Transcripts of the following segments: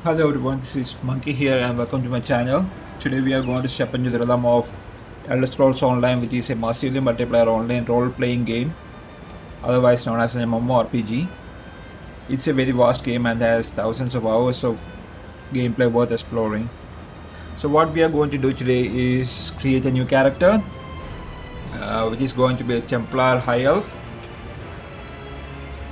Hello everyone, this is Monkey here and welcome to my channel. Today we are going to step into the realm of Elder Scrolls Online, which is a massively multiplayer online role-playing game, otherwise known as an MMORPG. It's a very vast game and has thousands of hours of gameplay worth exploring. So what we are going to do today is create a new character, which is going to be a Templar High Elf.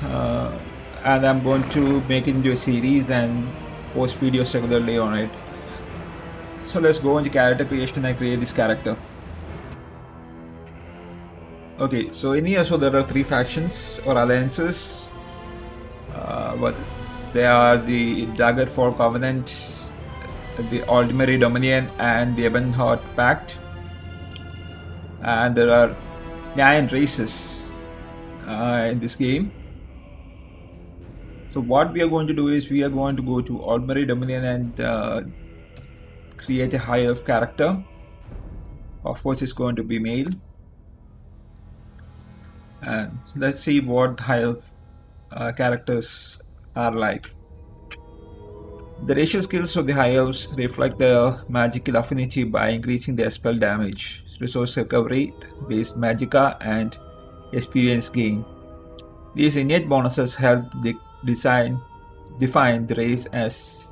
And I'm going to make it into a series and post videos regularly on it. So let's go into character creation and create this character. Okay, so in here, so there are three factions or alliances, but they are the Daggerfall Covenant, the Ultimary Dominion, and the Ebonheart Pact. And there are 9 races in this game. So what we are going to do is we are going to go to Ultimary Dominion and create a High Elf character. Of course, it's going to be male. And let's see what High Elf characters are like. The racial skills of the High Elves reflect their magical affinity by increasing their spell damage, resource recovery, based magicka, and experience gain. These innate bonuses help define the race as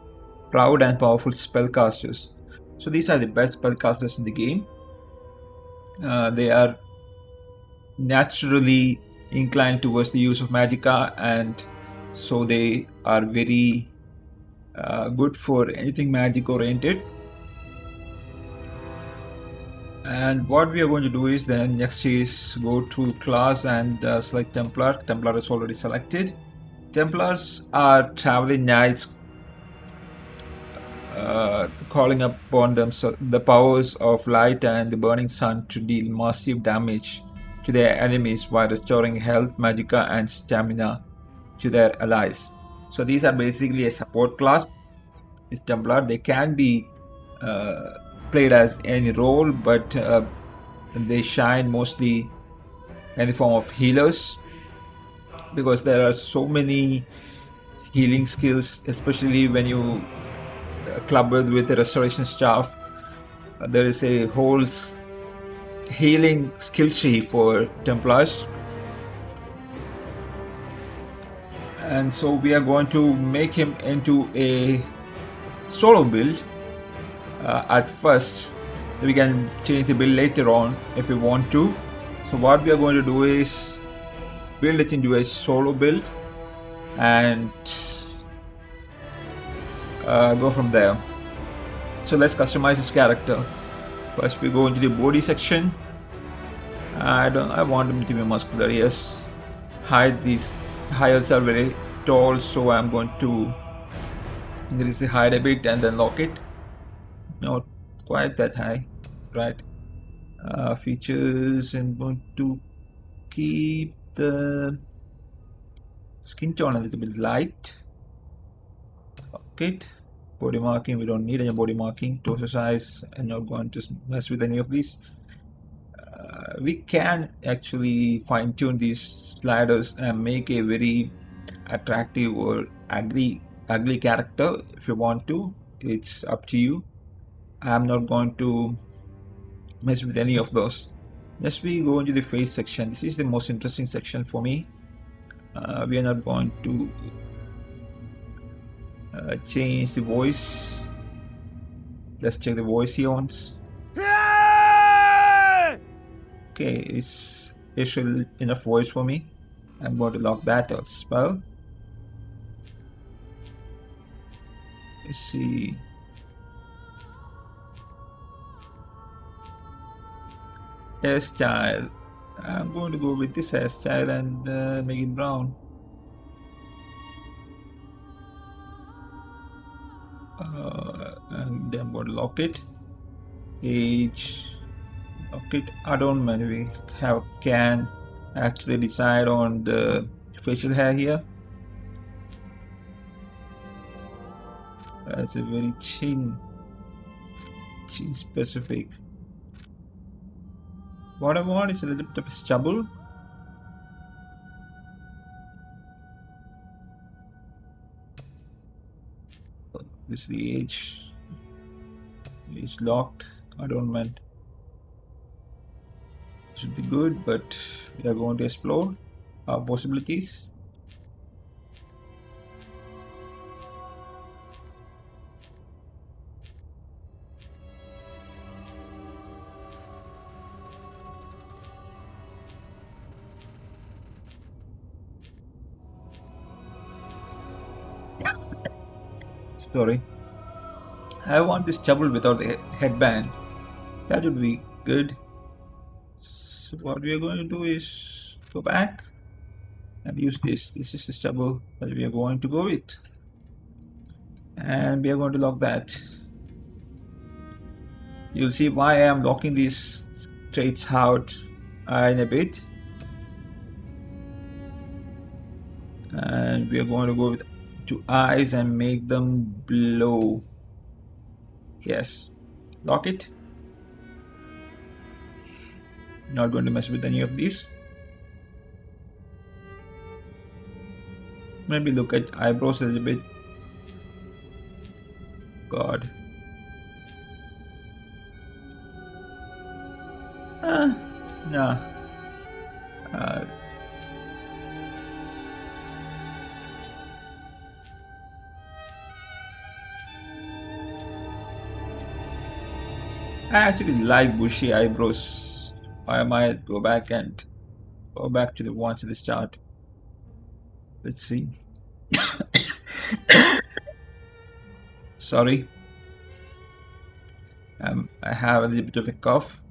proud and powerful spellcasters. So these are the best spellcasters in the game. They are naturally inclined towards the use of magicka, and so they are very good for anything magic oriented. And what we are going to do is then next is go to class and select Templar. Templar is already selected. Templars are traveling knights, calling upon the powers of light and the burning sun to deal massive damage to their enemies while restoring health, magicka, and stamina to their allies. So these are basically a support class. Is Templar. They can be played as any role, but they shine mostly in the form of healers, because there are so many healing skills, especially when you club with the restoration staff. There is a whole healing skill tree for Templars, and so we are going to make him into a solo build at first. We can change the build later on if we want to. So what we are going to do is build it into a solo build and go from there. So let's customize this character. First we go into the body section. I want him to be muscular. Yes, height, these High Elves are very tall, so I'm going to increase the height a bit and then lock it. Not quite that high, right? Features, and going to keep the skin tone a little bit light. Okay. Body marking, we don't need any body marking. Torso size, I'm not going to mess with any of these. We can actually fine tune these sliders and make a very attractive or ugly character if you want to. It's up to you. I'm not going to mess with any of those. Next we go into the face section. This is the most interesting section for me. We are not going to change the voice. Let's check the voice he wants. Okay, it's actually enough voice for me. I'm going to lock that as well. Let's see. Hairstyle. I'm going to go with this hairstyle and make it brown. And I'm going to lock it. Age. Lock it. Adornment. We can actually decide on the facial hair here. That's a very chin specific. What I want is a little bit of a stubble. This is the age locked. Adornment should be good, but we are going to explore our possibilities. Sorry. I want this stubble without the headband. That would be good. So what we are going to do is go back and use this. This is the stubble that we are going to go with. And we are going to lock that. You'll see why I am locking these traits out in a bit. And we are going to go with 2 eyes and make them blow. Yes. Lock it. Not going to mess with any of these. Maybe look at eyebrows a little bit. God. Nah. I actually like bushy eyebrows. I might go back to the ones at the start. Let's see. Sorry. I have a little bit of a cough.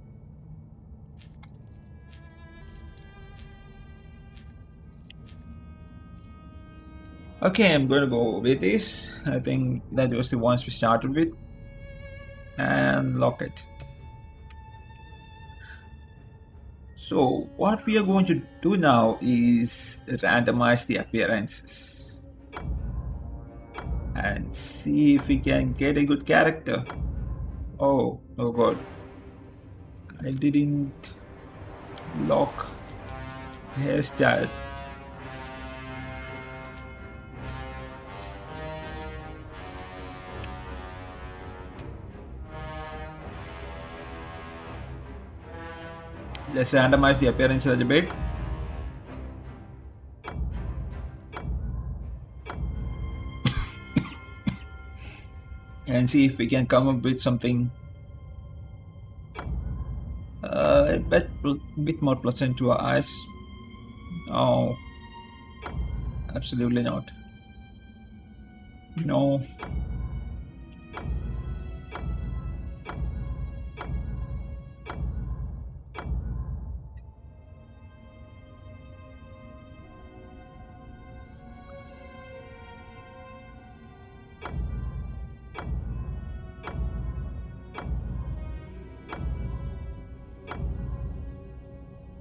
Okay, I'm going to go with this. I think that was the ones we started with. And lock it. So what we are going to do now is randomize the appearances and see if we can get a good character. Oh god, I didn't lock hairstyle. Let's randomize the appearance a little bit. And see if we can come up with something a bit more pleasant to our eyes. No, absolutely not. No.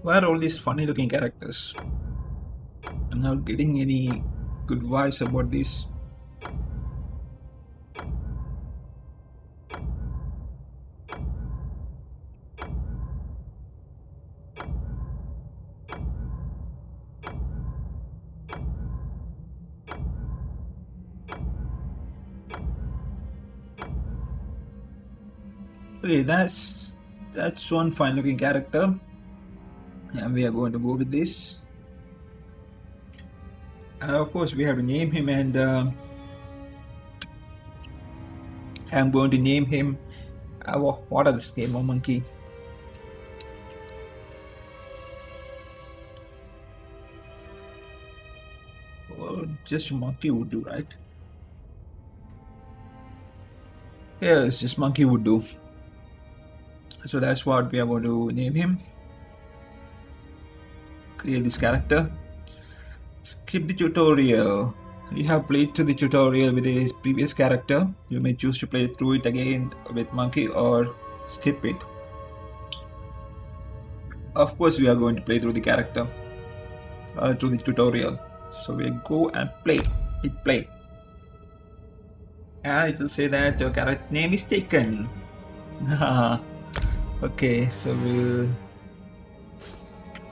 Why are all these funny looking characters? I'm not getting any good vibes about this. Okay, that's one fine looking character. And we are going to go with this. Of course, we have to name him, and I'm going to name him. What are the name of monkey? Well, just monkey would do, right? Yes, just monkey would do. So that's what we are going to name him. create this character. Skip the tutorial. You have played through the tutorial with a previous character. You may choose to play through it again with Monkey or skip it. Of course, we are going to play through the character, through the tutorial. So we go and play. Hit play. And it will say that your character name is taken. Okay, so we'll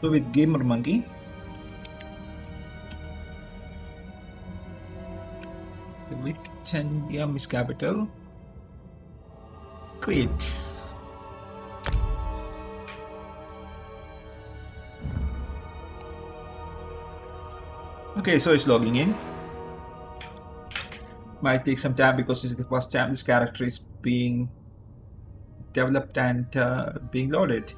go with Gamer Monkey. The Litanium is capital. Create. Okay, so it's logging in. Might take some time because this is the first time this character is being developed and being loaded.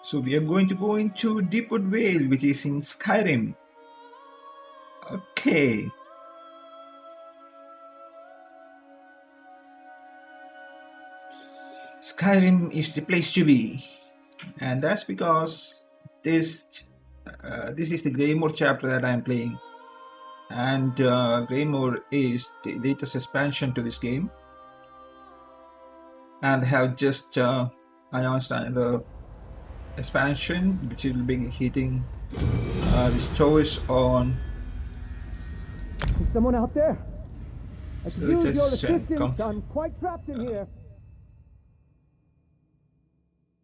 So we are going to go into Deepwood Vale, which is in Skyrim. Okay. Skyrim is the place to be, and that's because this is the Greymore chapter that I am playing, and Greymore is the latest expansion to this game, and they have just announced another expansion which will be hitting the stores on. Is someone out there? I So could use it your is, assistance. I'm quite trapped in here.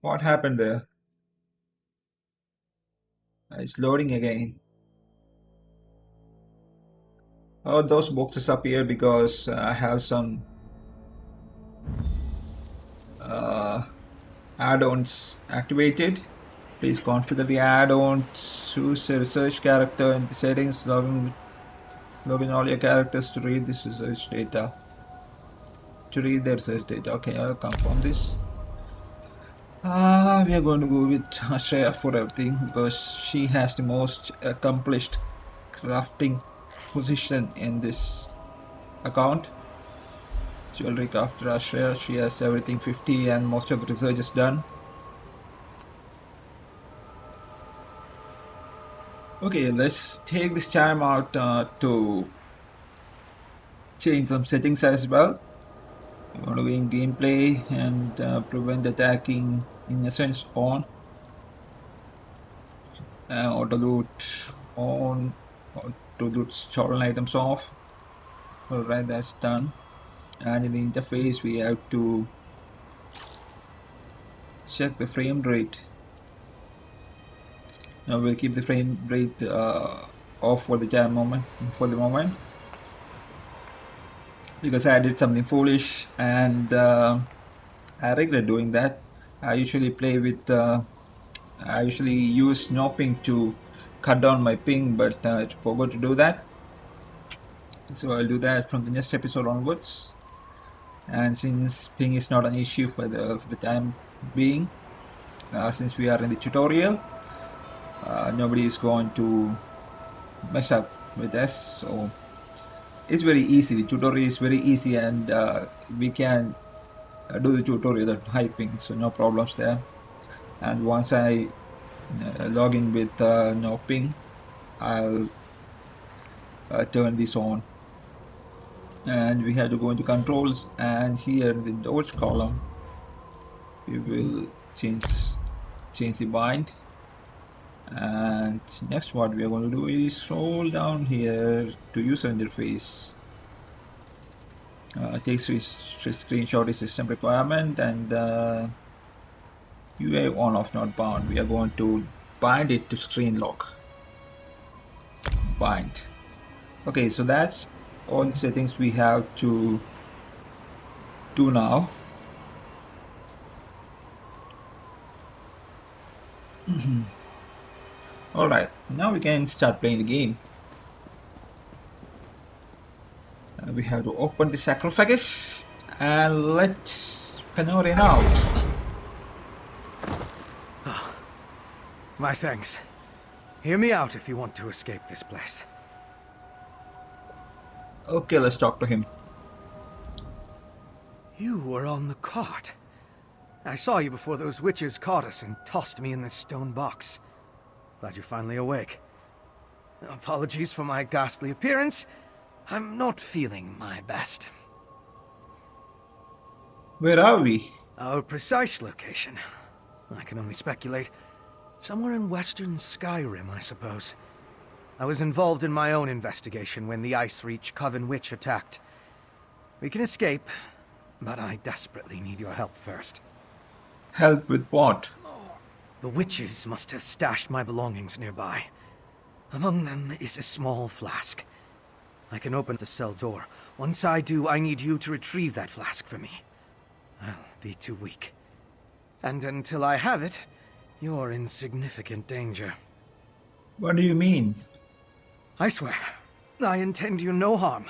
What happened there? It's loading again. Oh, those boxes appear because I have some add-ons activated. Please configure the add-ons. Choose a research character in the settings. Login all your characters to read this research data. To read the research data. Okay, I'll confirm this. We are going to go with Ashaya for everything because she has the most accomplished crafting position in this account. Jewelry crafter Ashaya, she has everything 50 and most of the research is done. Okay, let's take this time out to change some settings as well. You want to go in gameplay and prevent attacking in essence on. Auto loot on. Auto loot stolen items off. Alright, that's done. And in the interface we have to check the frame rate. Now we'll keep the frame rate off for the moment. Because I did something foolish and I regret doing that. I usually play with I usually use no ping to cut down my ping, but I forgot to do that. So I'll do that from the next episode onwards. And since ping is not an issue for the time being, since we are in the tutorial, nobody is going to mess up with us. So it's very easy. The tutorial is very easy, and we can do the tutorial at high ping, so no problems there. And once I log in with no ping, I'll turn this on. And we have to go into controls, and here in the dodge column we will change the bind. And next what we are going to do is scroll down here to user interface. Take screenshot is system requirement, and UI on off not bound. We are going to bind it to screen lock. Bind. Okay, so that's all the settings we have to do now. Alright, now we can start playing the game. We have to open the sarcophagus and let Kanorin out. Oh, my thanks. Hear me out if you want to escape this place. Okay, let's talk to him. You were on the cart. I saw you before those witches caught us and tossed me in this stone box. Glad you're finally awake. Apologies for my ghastly appearance. I'm not feeling my best. Where are we? Our precise location, I can only speculate. Somewhere in western Skyrim, I suppose. I was involved in my own investigation when the Ice Reach Coven Witch attacked. We can escape, but I desperately need your help first. Help with what? The witches must have stashed my belongings nearby. Among them is a small flask. I can open the cell door. Once I do, I need you to retrieve that flask for me. I'll be too weak. And until I have it, you're in significant danger. What do you mean? I swear, I intend you no harm.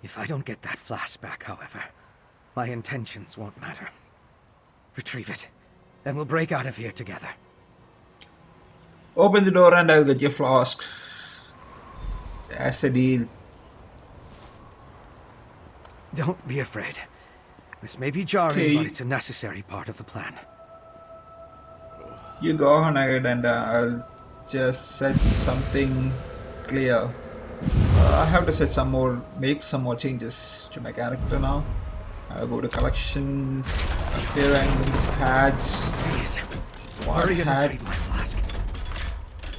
If I don't get that flask back, however, my intentions won't matter. Retrieve it, and we'll break out of here together. Open the door and I'll get your flask. That's a deal. Don't be afraid. This may be jarring, Okay. but it's a necessary part of the plan. You go on ahead and I'll just set something clear. I have to make some more changes to my character now. I'll go to collections, appearance, hats. Please, What hurry and hat? retrieve my flask.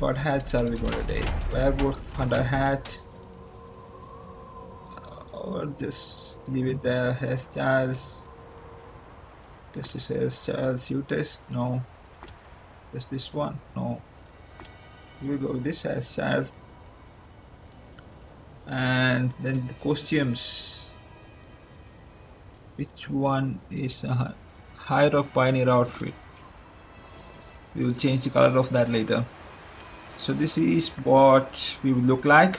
What hats are we going to take? Werewolf hunter hat. Or just leave it there. Hairstyles. This is hairstyles. You test? No. Just this one? No. You go with this hairstyle. And then the costumes. Which one is a High Rock Pioneer outfit? We will change the color of that later. So this is what we will look like.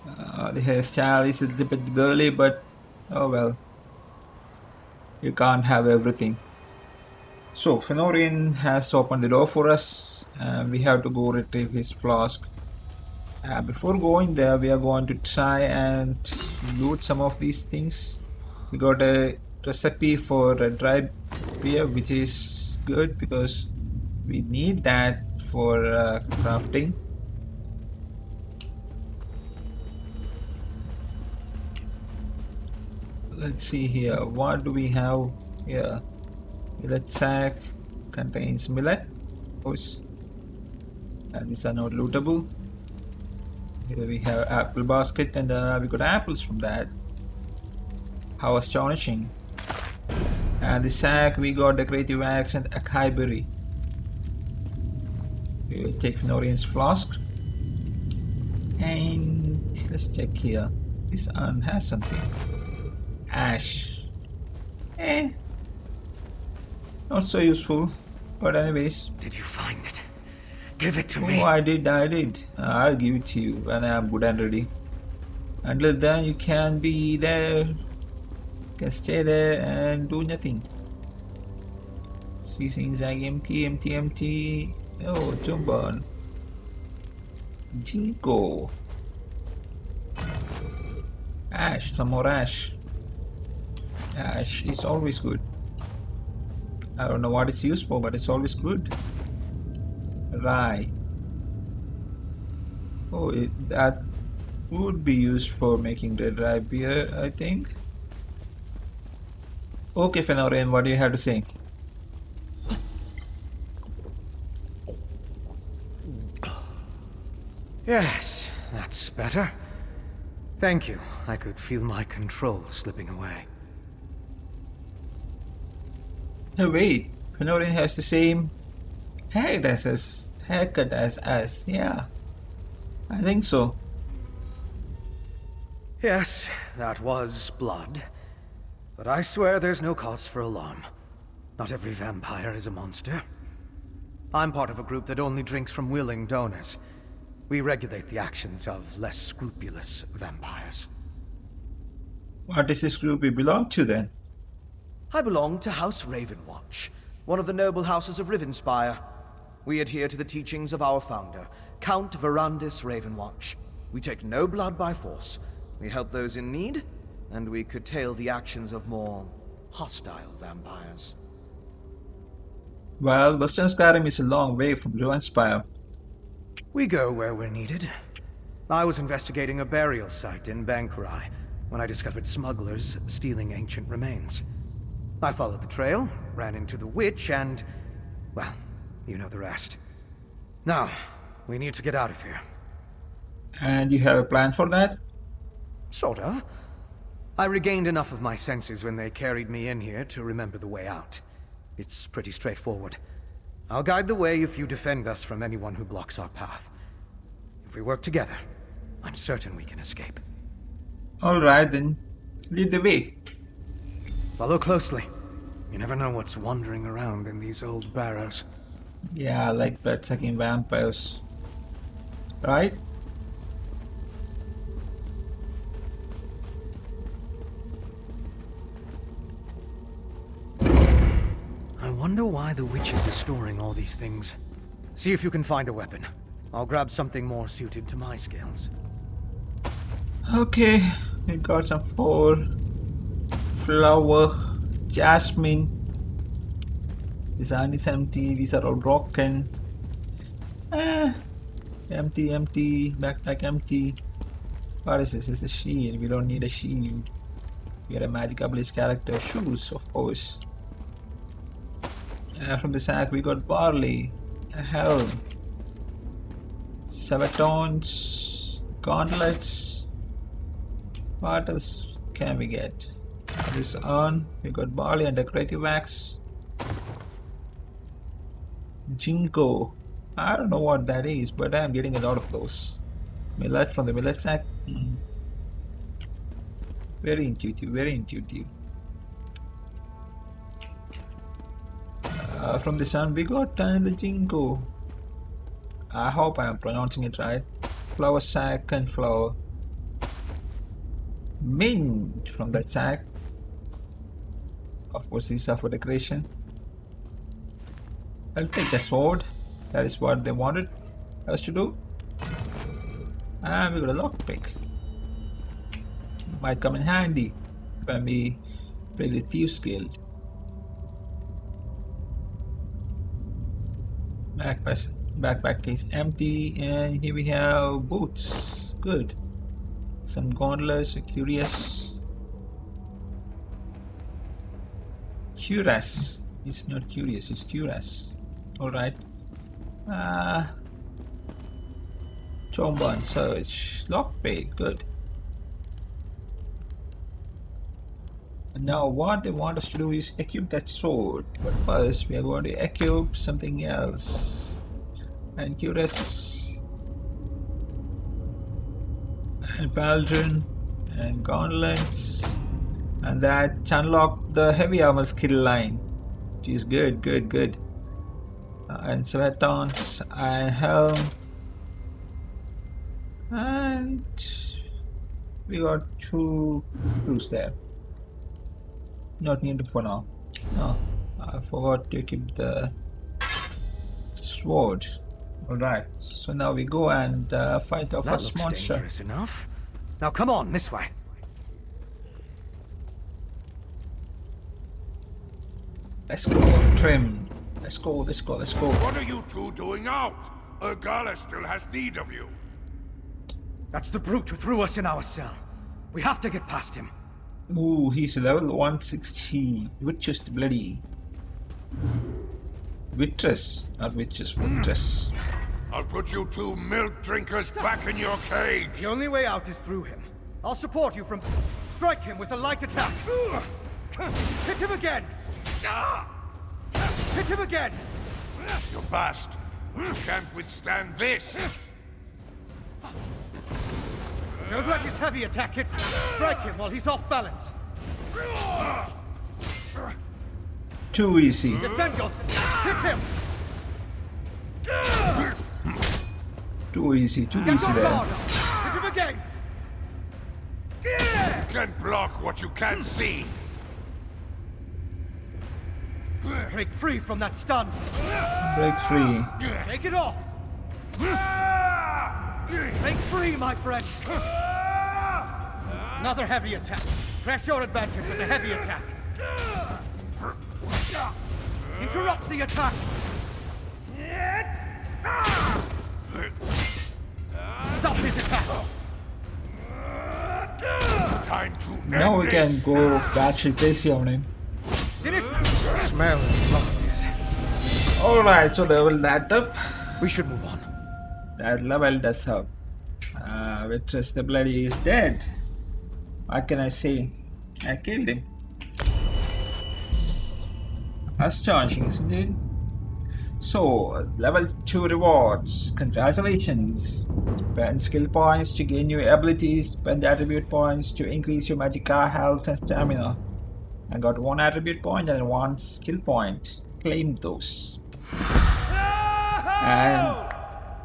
The hairstyle is a little bit girly, but oh well. You can't have everything. So Fenorian has opened the door for us, and we have to go retrieve his flask. Before going there, we are going to try and loot some of these things. We got a recipe for a dry beer, which is good because we need that for crafting. Let's see here, what do we have here? Millet sack contains millet, of course, and these are not lootable. Here we have apple basket, and we got apples from that. How astonishing. And the sack, we got decorative axe and acai berry. We will take Fenorian's flask. And let's check here. This urn has something. Ash. Not so useful. But anyways. Did you find it? Give it to Oh, me. I did. I'll give it to you when I'm good and ready. Until then, you can be there. You can stay there and do nothing. See things like empty. Oh, Jumban. Jinko. Ash, some more ash. Ash is always good. I don't know what it's used for, but it's always good. Rye. Oh, that would be used for making the dry beer, I think. Okay, Fenorian, what do you have to say? Yes, that's better. Thank you. I could feel my control slipping away. Hey, wait. Fenorian has the same haircut as us. Yeah, I think so. Yes, that was blood. But I swear there's no cause for alarm. Not every vampire is a monster. I'm part of a group that only drinks from willing donors. We regulate the actions of less scrupulous vampires. What is this group we belong to then? I belong to House Ravenwatch, one of the noble houses of Rivenspire. We adhere to the teachings of our founder, Count Verandis Ravenwatch. We take no blood by force. We help those in need, and we curtail the actions of more hostile vampires. Well, Western Skyrim is a long way from Ruinspire. We go where we're needed. I was investigating a burial site in Bankurai when I discovered smugglers stealing ancient remains. I followed the trail, ran into the witch, and... well, you know the rest. Now, we need to get out of here. And you have a plan for that? Sort of. I regained enough of my senses when they carried me in here to remember the way out. It's pretty straightforward. I'll guide the way if you defend us from anyone who blocks our path. If we work together, I'm certain we can escape. Alright then, lead the way. Follow closely. You never know what's wandering around in these old barrows. Yeah, like blood-sucking vampires. Right? I wonder why the witches are storing all these things. See if you can find a weapon. I'll grab something more suited to my skills. Okay, we got some flower, jasmine. This iron is empty, these are all broken. Empty, backpack empty. What is this? This is a shield. We don't need a shield. We are a magic ability character. Shoes, of course. From the sack we got barley, a helm, sabatons, gauntlets. What else can we get? This urn, we got barley and decorative wax. Jinko, I don't know what that is, but I am getting a lot of those. Millet from the millet sack. Very intuitive, very intuitive. From the sun we got the Jinko. I hope I am pronouncing it right. Flower sack and flower. Mint from that sack. Of course these are for decoration. I'll take the sword. That is what they wanted us to do. And we got a lockpick. Might come in handy when we play the Thieves Guild. Backpack is empty, and here we have boots. Good. Some gauntlets, curious. Cuirass. It's not curious, it's cuirass. Alright. Chomba and search. Lockpick, good. And now what they want us to do is equip that sword. But first we are going to equip something else. And cuirass. And pauldron. And gauntlets. And that unlocked the heavy armor skill line. Which is good. And sabatons. And helm. And we got two tools there. Not needed for now. No, I forgot to equip the sword. Alright, so now we go and fight our first monster. That looks dangerous enough. Now come on, this way. Let's go off trim. Let's go. What are you two doing out? Ergala still has need of you. That's the brute who threw us in our cell. We have to get past him. Ooh, he's level 160. Witches bloody. Wittress, not witches, wittress. I'll put you two milk drinkers back in your cage. The only way out is through him. I'll support you from... Strike him with a light attack. Hit him again. Hit him again. You're fast. You can't withstand this. Don't let his heavy attack hit. Strike him while he's off balance. Too easy. Defend yourself. Hit him. Too easy there. Hit him again. You can't block what you can't see. Break free from that stun. Break free. Take it off. Break free, my friend! Another heavy attack. Press your advantage with a heavy attack. Interrupt the attack! Stop his attack! Time to Now we can go battery crazy on him. Finish! Smell lies. Alright, so level that up. We should move on. That level does up. Vitress the bloody is dead. What can I say? I killed him. Astonishing, isn't it? So, level 2 rewards. Congratulations. Spend skill points to gain new abilities. Spend attribute points to increase your magicka, health, and stamina. I got 1 attribute point and 1 skill point. Claim those.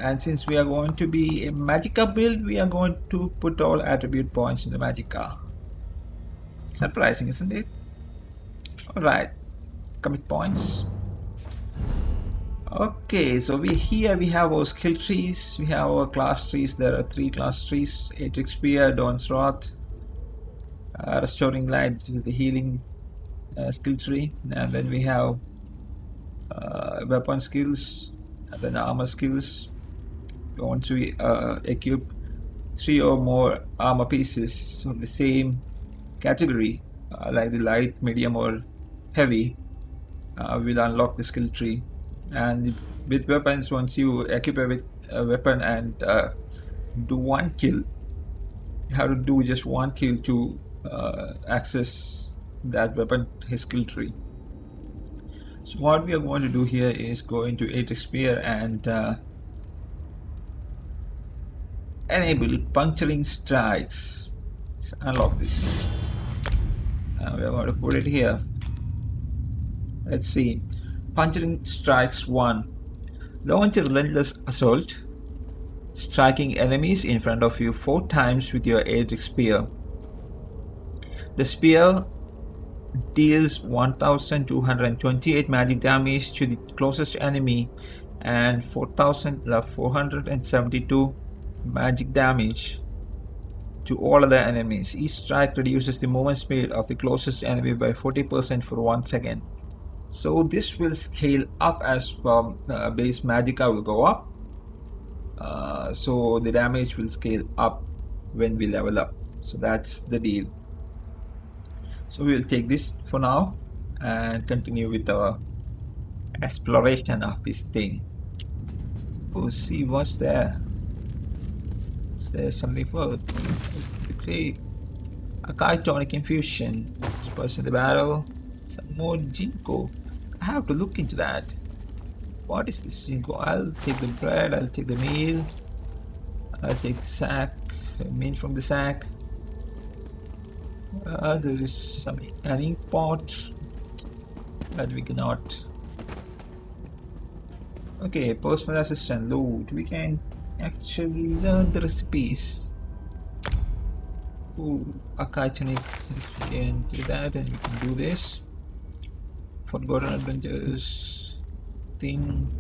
And since we are going to be a magicka build, we are going to put all attribute points in the magicka. Surprising, isn't it? Alright. Commit points. Okay, so we have our skill trees, we have our class trees. There are 3 class trees: Atrix Spear, Dawn's Wrath, Restoring Light. This is the healing skill tree, and then we have weapon skills, and then armor skills. We want to equip 3 or more armor pieces of the same category, like the light, medium, or heavy. We'll unlock the skill tree. And with weapons, once you equip a weapon and do 1 kill, you have to do just 1 kill to access that weapon, his skill tree. So what we are going to do here is go into Atrix Spear and enable Puncturing Strikes. Let's unlock this. We are going to put it here. Let's see. Puncturing Strikes 1. Launch a relentless assault, striking enemies in front of you 4 times with your Atrix Spear. The spear deals 1228 magic damage to the closest enemy and 4472 magic damage to all other enemies. Each strike reduces the movement speed of the closest enemy by 40% for 1 second. So this will scale up as base magicka will go up. So the damage will scale up when we level up. So that's the deal. So we will take this for now and continue with our exploration of this thing. We'll see what's there. Is there something for the crate? Architectonic infusion. Disperse in the barrel. Some more Jinko. I have to look into that. What is this Jinko? I'll take the bread, I'll take the meal, I'll take the sack, meat from the sack. There is an ink pot that we cannot. Okay, personal assistant load. We can actually learn the recipes. Ooh, architectonic. We can do that, and we can do this. Forgotten Adventures thing.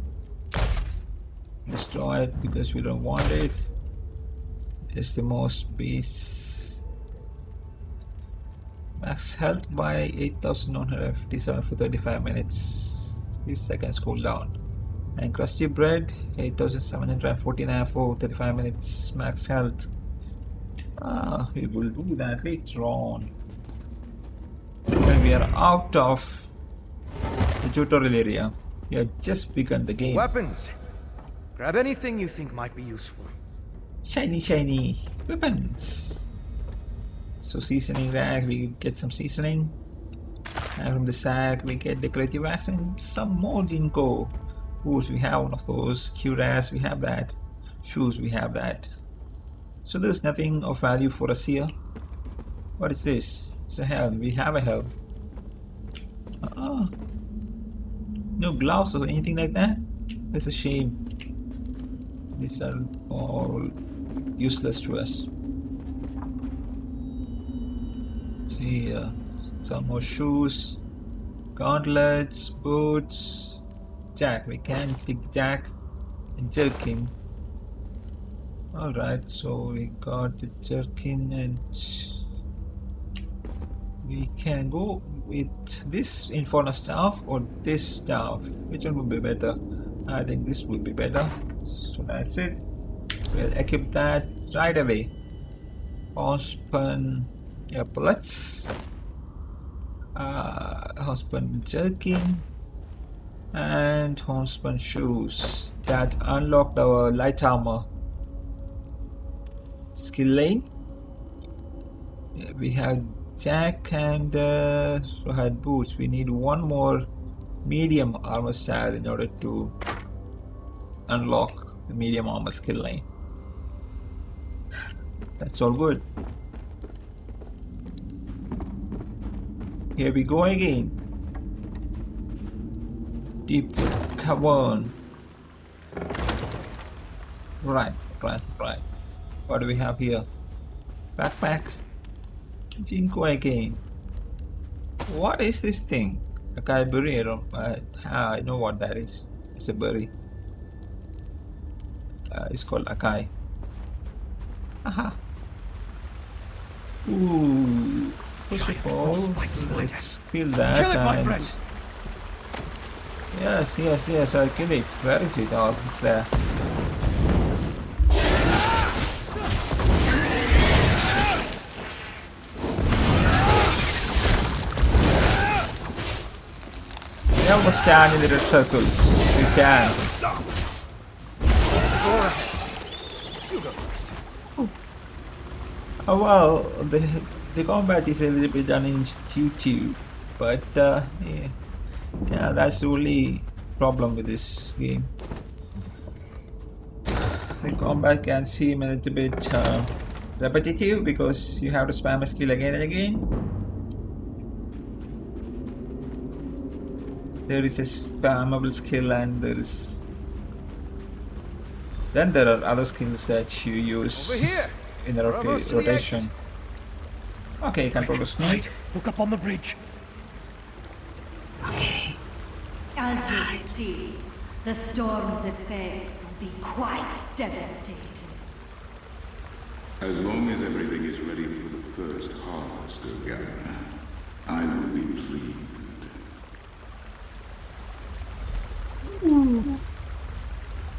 Destroy it because we don't want it. It's the most base. Max health by 8157 for 35 minutes. 3 seconds cooldown. And crusty bread 8749 for 35 minutes max health. We will do that later on when we are out of the tutorial area. We have just begun the game. Weapons! Grab anything you think might be useful. Shiny weapons. So seasoning rack, we get some seasoning. And from the sack we get decorative wax and some more Jinko. Boots, we have one of those. Cuirass, we have that. Shoes, we have that. So there's nothing of value for us here. What is this? It's a helm. We have a helm. No gloves or anything like that? That's a shame. These are all useless to us. See, some more shoes, gauntlets, boots, jack. We can take the jack and jerk him. Alright, so we got the jerkin and we can go with this Inferno staff or this staff. Which one would be better? I think this would be better. So that's it. We'll equip that right away. Husband epaulets, husband jerkin, and husband shoes. That unlocked our light armor skill lane. Yeah, we have jack and had boots. We need one more medium armor style in order to unlock the medium armor skill lane. That's all good. Here we go again. Deep cavern. Right. What do we have here? Backpack. Jinko again. What is this thing? Acai berry? I know what that is. It's a berry. It's called acai. Aha. Ooh. First of all, let's kill that. Kill it, my friend. Yes, I'll kill it. Where is it? Oh, it's there. We almost stand in the red circles. We can. Oh well, the combat is a little bit unintuitive, but yeah, that's the only problem with this game. The combat can seem a little bit repetitive because you have to spam a skill again and again. There is a spammable skill and then there are other skills that you use Over here. in the rotation. Okay, control the snake. Look up on the bridge. Okay. As you see, the storm's effects will be quite devastating. As long as everything is ready for the first harvest, Gather, I will be pleased.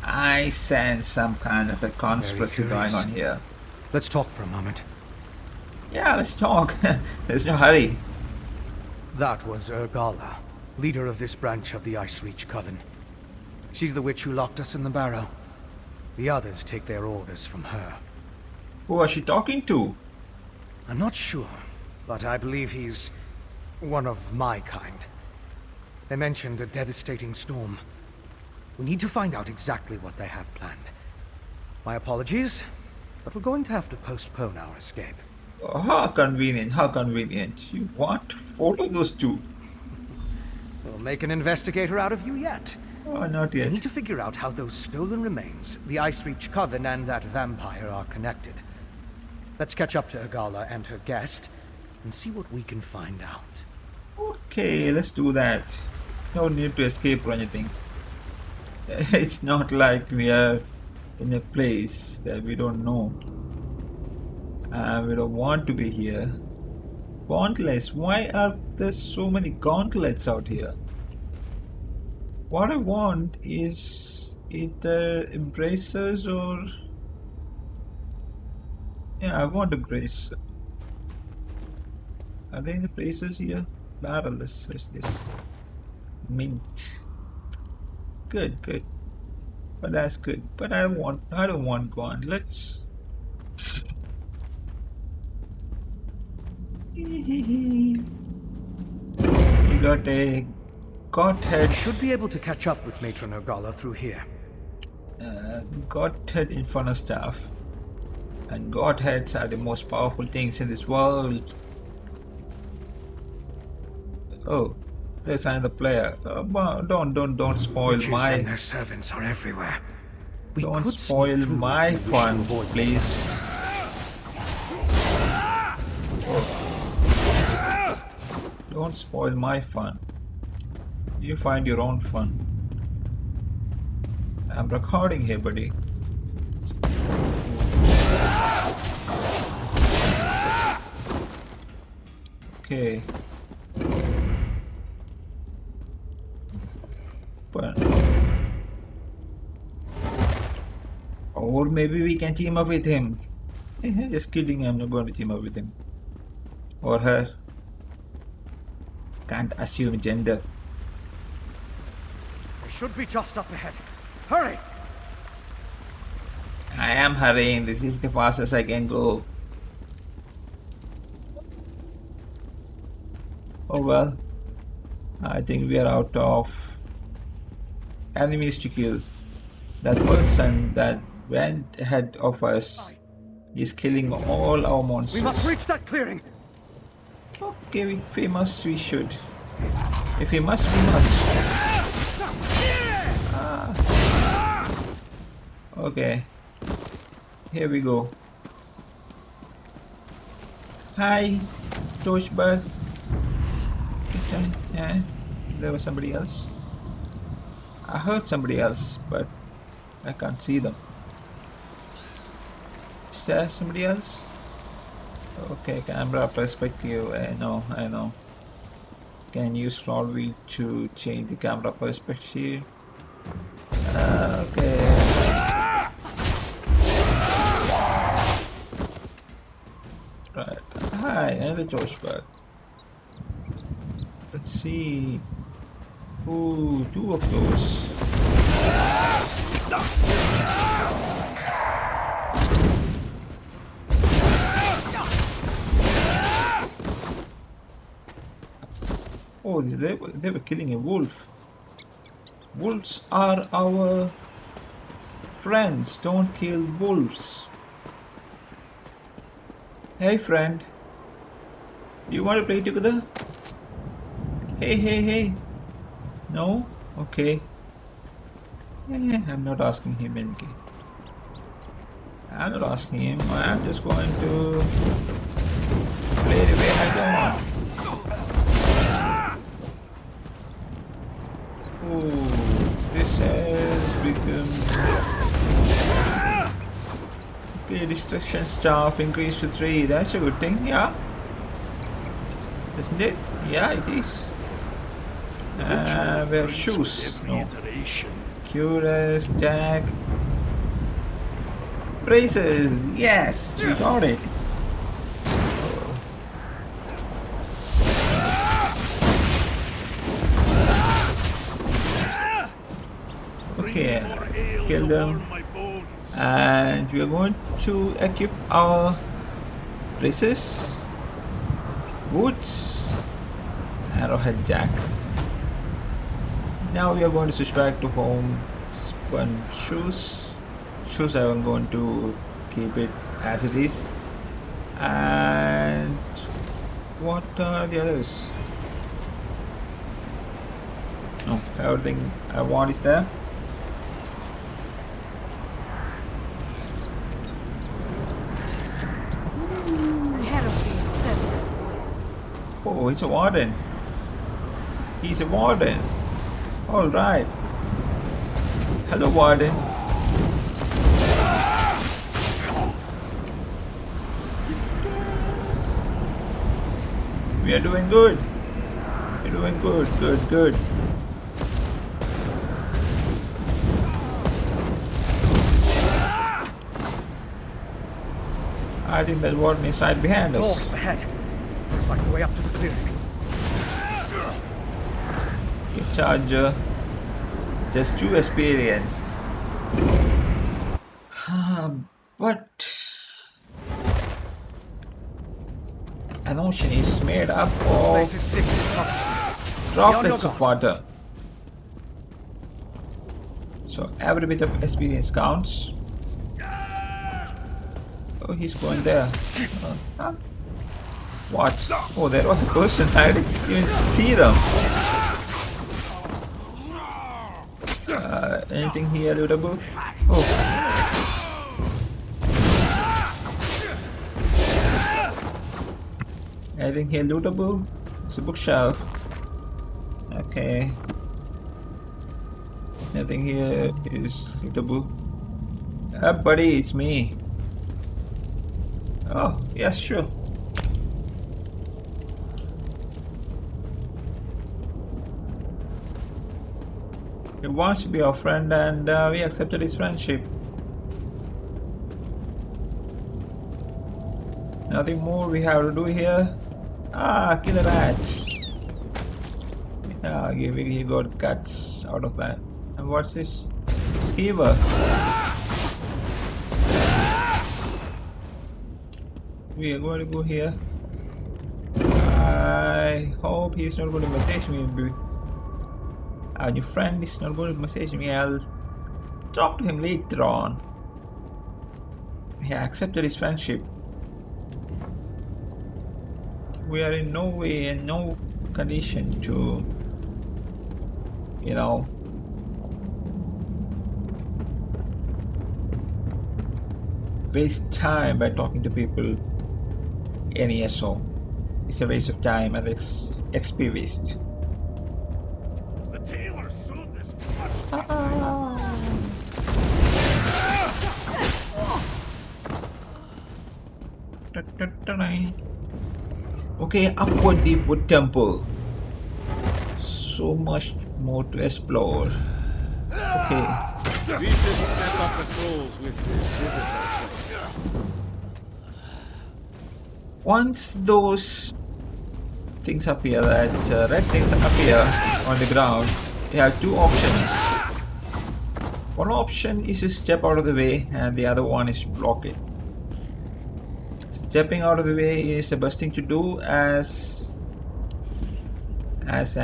I sense some kind of a conspiracy going on here. Let's talk for a moment. Yeah, let's talk. There's no hurry. That was Urgala, leader of this branch of the Ice Reach Coven. She's the witch who locked us in the barrow. The others take their orders from her. Who was she talking to? I'm not sure, but I believe he's one of my kind. They mentioned a devastating storm. We need to find out exactly what they have planned. My apologies, but we're going to have to postpone our escape. Oh, how convenient, how convenient. You want to follow those two? We'll make an investigator out of you yet. Oh, not We yet. need to figure out how those stolen remains, the Ice Reach Coven, and that vampire are connected. Let's catch up to Urgala and her guest, and see what we can find out. Okay, let's do that. No need to escape or anything. It's not like we are in a place that we don't know. We don't want to be here. Gauntlets. Why are there so many gauntlets out here? What I want is either embracers or... Yeah, I want a bracer. Are there any bracers here? Barrel, let's search this. Mint. Good. But that's good. But I don't want gauntlets. You got a Godhead. Should be able to catch up with Matron Urgala through here. Godhead Inferno Staff. And Godheads are the most powerful things in this world. Oh, there's another player. Don't spoil Witches my. and their servants are everywhere. We Don't could spoil sneak through my if we wish to fun, avoid please. Don't spoil my fun. You find your own fun. I'm recording here, buddy. Okay. But or maybe we can team up with him. Just kidding, I'm not going to team up with him. Or her. Can't assume gender. They should be just up ahead. Hurry! I am hurrying. This is the fastest I can go. Oh well. I think we are out of enemies to kill. That person that went ahead of us is killing all our monsters. We must reach that clearing! Okay, if we must, we should. If we must, we must. Okay. Here we go. Hi, Torchbird. Yeah, there was somebody else. I heard somebody else, but I can't see them. Is there somebody else? Okay, camera perspective. I know. Can use scroll wheel to change the camera perspective. Okay. Right. Hi, another Joystick. Let's see. Ooh, 2 of those. Oh, they were killing a wolf. Wolves are our friends. Don't kill wolves. Hey friend, do you want to play together? Hey. No? Okay. I'm not asking him anything. I'm not asking him. I'm just going to play the way I want. Oh, this has become... Okay, destruction staff increased to 3. That's a good thing, yeah. Isn't it? Yeah, it is. We have shoes. No. Curious, Jack. Braces. Yes, we got it. Okay, kill them. And we are going to equip our braces, boots, arrowhead jack. Now we are going to switch back to home spun shoes. Shoes I'm going to keep it as it is. And what are the others? No, everything I want is there. Oh, he's a warden. He's a warden. Alright. Hello, warden. We are doing good. We're doing good. Good. I think that warden is right behind us. Door ahead. Looks like the way up to the clearing. Okay, Charger. Just 2 experience. But an ocean is made up of droplets of water. So every bit of experience counts. Oh, he's going there. What? Oh, there was a person. I didn't even see them. Anything here, lootable? Oh. Anything here lootable? It's a bookshelf. Okay. Nothing here is lootable. Buddy, it's me. Oh, yes, sure. He wants to be our friend, and we accepted his friendship. Nothing more we have to do here. Ah, kill a rat. Yeah, he got guts out of that. And what's this? Skeever. We are going to go here. I hope he's not going to message me. Our new friend is not going to message me. I'll talk to him later on. He accepted his friendship. We are in no way, in no condition to, you know, waste time by talking to people in ESO. It's a waste of time and it's XP waste. The tailor sewed this Okay, upward deepwood temple. So much more to explore. Okay. We should step up patrols with this visitor. Once those things appear, that red things appear on the ground, you have two options. One option is to step out of the way, and the other one is to block it. Stepping out of the way is the best thing to do, as it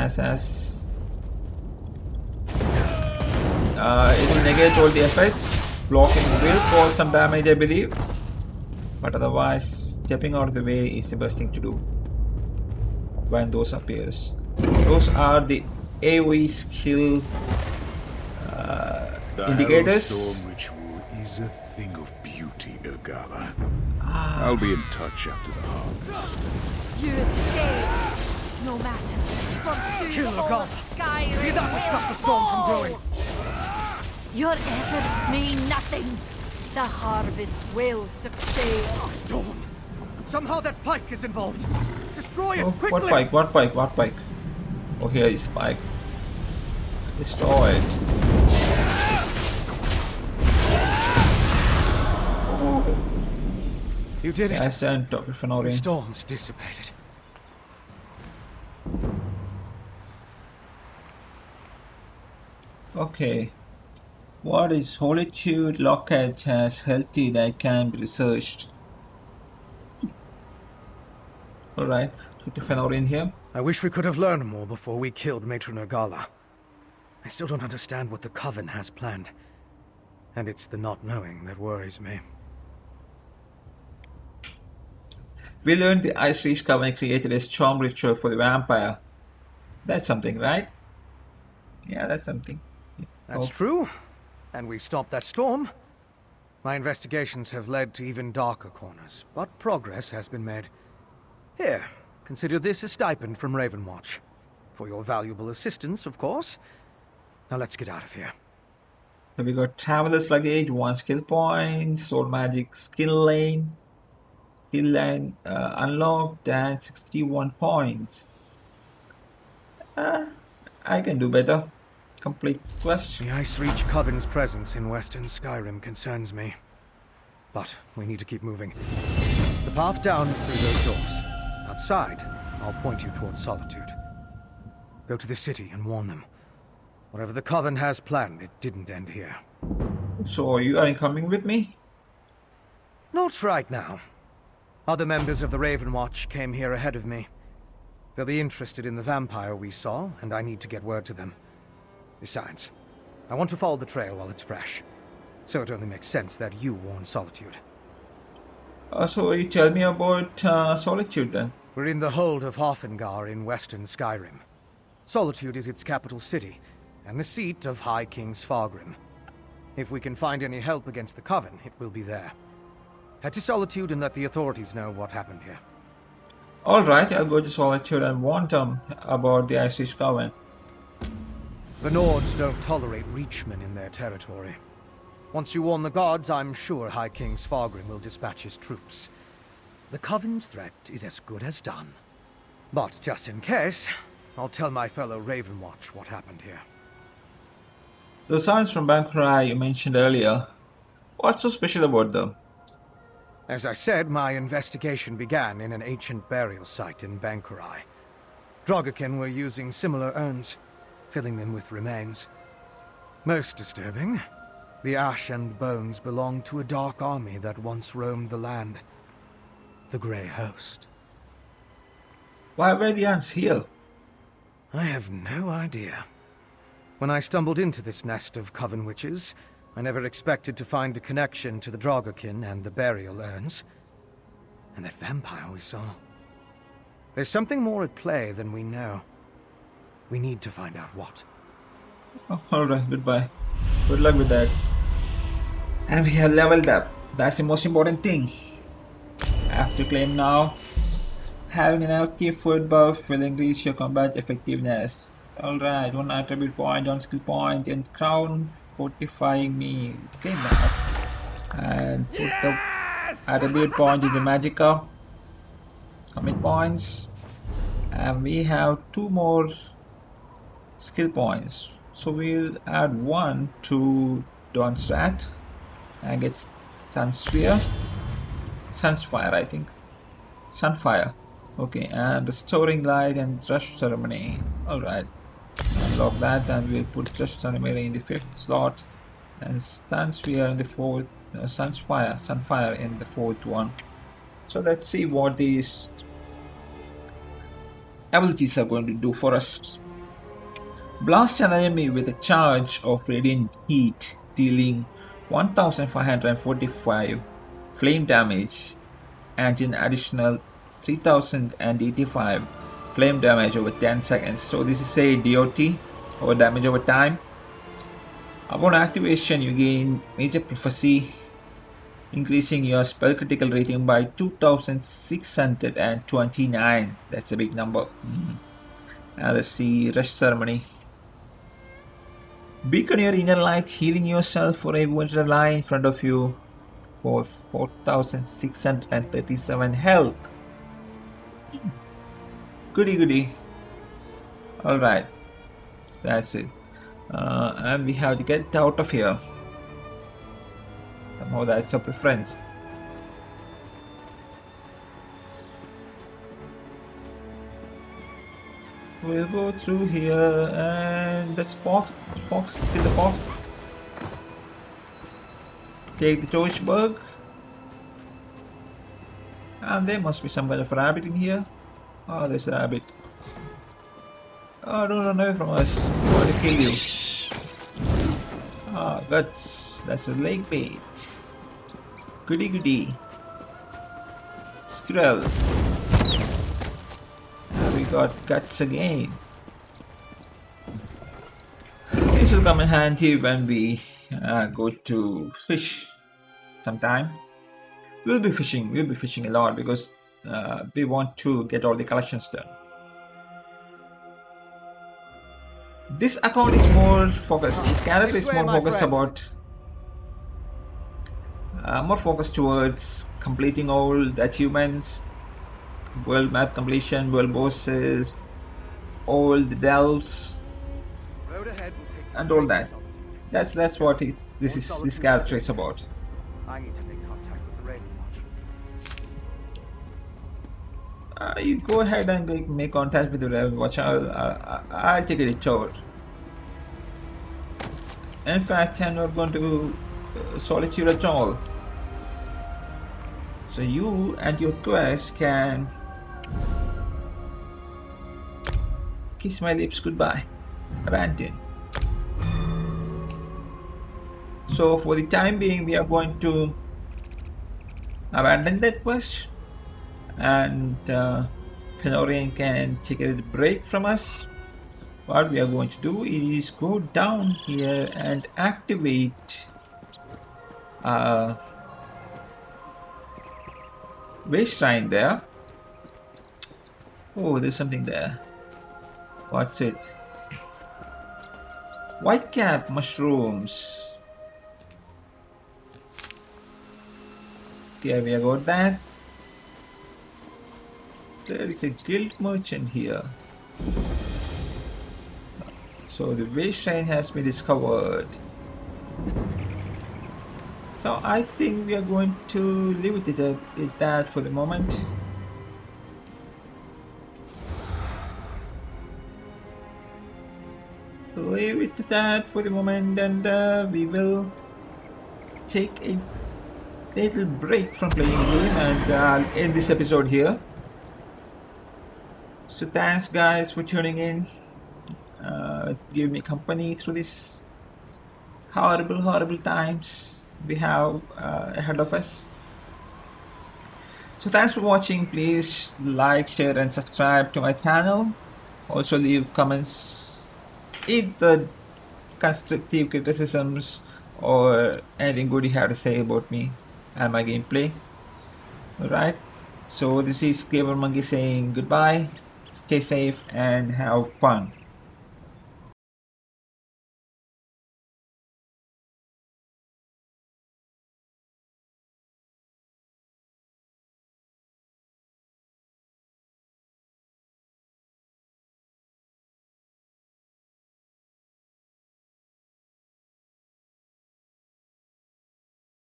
will negate all the effects. Blocking will cause some damage, I believe, but otherwise stepping out of the way is the best thing to do when those appears. Those are the AoE skill indicators. Storm ritual is a thing of beauty, Ergala. I'll be in touch after the harvest. You escape, no matter. From Kill the all god. of Skyrim Be that which stopped the storm from growing. Your efforts mean nothing. The harvest will succeed. Storm. Somehow that pike is involved. Destroy it Oh, quickly. what pike? What pike? What pike? Oh, here is pike. Destroy it. You did it. Yes, and Dr. The Fenorian. storm's dissipated. Okay. What is Solitude Locket has healthy that can be researched? Alright, Dr. Fenorian here. I wish we could have learned more before we killed Matron Ergala. I still don't understand what the Coven has planned. And it's the not knowing that worries me. We learned the Ice Reach Coven created a storm ritual for the vampire. That's something, right? Yeah, that's something. That's true. And we stopped that storm. My investigations have led to even darker corners, but progress has been made. Here, consider this a stipend from Ravenwatch. For your valuable assistance, of course. Now let's get out of here. So we got Traveler's Luggage, 1 skill point, Soul Magic skill lane unlocked, and 61 points. I can do better. Complete quest. The Ice Reach Coven's presence in Western Skyrim concerns me. But we need to keep moving. The path down is through those doors. Outside, I'll point you towards Solitude. Go to the city and warn them. Whatever the Coven has planned, it didn't end here. So you are coming with me? Not right now. Other members of the Ravenwatch came here ahead of me. They'll be interested in the vampire we saw, and I need to get word to them. Besides, I want to follow the trail while it's fresh. So it only makes sense that you warn Solitude. So you tell me about Solitude then. We're in the hold of Hofengar in western Skyrim. Solitude is its capital city, and the seat of High King Svargrim. If we can find any help against the Coven, it will be there. Head to Solitude and let the authorities know what happened here. Alright, I'll go to Solitude and warn them about the Ice Reach Coven. The Nords don't tolerate Reachmen in their territory. Once you warn the gods, I'm sure High King Svargrim will dispatch his troops. The Coven's threat is as good as done. But just in case, I'll tell my fellow Ravenwatch what happened here. Those signs from Bangkok you mentioned earlier, what's so special about them? As I said, my investigation began in an ancient burial site in Bangkorai. Drogokin were using similar urns, filling them with remains. Most disturbing, the ash and bones belonged to a dark army that once roamed the land. The Grey Host. Why were the ants here? I have no idea. When I stumbled into this nest of coven witches, I never expected to find a connection to the Drogokin and the burial urns. And that vampire we saw. There's something more at play than we know. We need to find out what. Oh, alright, goodbye. Good luck with that. And we have leveled up. That's the most important thing. I have to claim now. Having an active food buff will increase your combat effectiveness. Alright, 1 attribute point, 1 skill point, and crown fortifying me. Claim that. And put the attribute point in the magicka. Commit points. And we have 2 more skill points. So we'll add 1 to Dawn Strat and get Sunsphere. Sunspire, I think. Sunfire. Okay, and Restoring Light and Rush Ceremony. Alright. Unlock that and we'll put Rush Ceremony in the 5th slot and Sunsphere in the 4th. Sunfire in the 4th one. So let's see what these abilities are going to do for us. Blast an enemy with a charge of radiant heat, dealing 1545 flame damage and an additional 3085 flame damage over 10 seconds. So this is a DOT, or damage over time. Upon activation you gain major prophecy, increasing your spell critical rating by 2629. That's a big number. Now let's see Rush Ceremony. Beacon your inner light, healing yourself for a water line in front of you for 4637 health. Goody goody. Alright, that's it. And we have to get out of here. Somehow that's a preference. We'll go through here and that's fox. Kill the fox. Take the torchbug. And there must be some kind of rabbit in here. Oh, there's a rabbit. Oh, don't run away from us. We want to kill you. Ah, guts. That's a lake bait. Goody goody. Squirrel. We got guts again. This will come in handy when we go to fish sometime. We'll be fishing a lot because we want to get all the collections done. This account is more focused. This character is more focused about more focused towards completing all the achievements, world map completion, world bosses, all the delves, and all that. That's what this character is about. I need to make contact with the radio watcher. You go ahead and make contact with the radio watcher. I'll take it out. In fact, I'm not going to solitude at all. So you and your quest can kiss my lips goodbye. Abandon. So for the time being, we are going to abandon that quest, and Fenorian can take a little break from us. What we are going to do is go down here and activate waste shrine there. Oh, there's something there. What's it? Whitecap mushrooms. Okay, we have got that. There is a guild merchant here. So the waste train has been discovered. So I think we are going to leave it at that for the moment. Leave it to that for the moment, and we will take a little break from playing the game, and I'll end this episode here. So thanks guys for tuning in, giving me company through these horrible times we have ahead of us. So thanks for watching. Please like, share and subscribe to my channel. Also leave comments, either constructive criticisms or anything good you have to say about me and my gameplay. Alright, so this is Gamer Monkey saying goodbye, stay safe and have fun.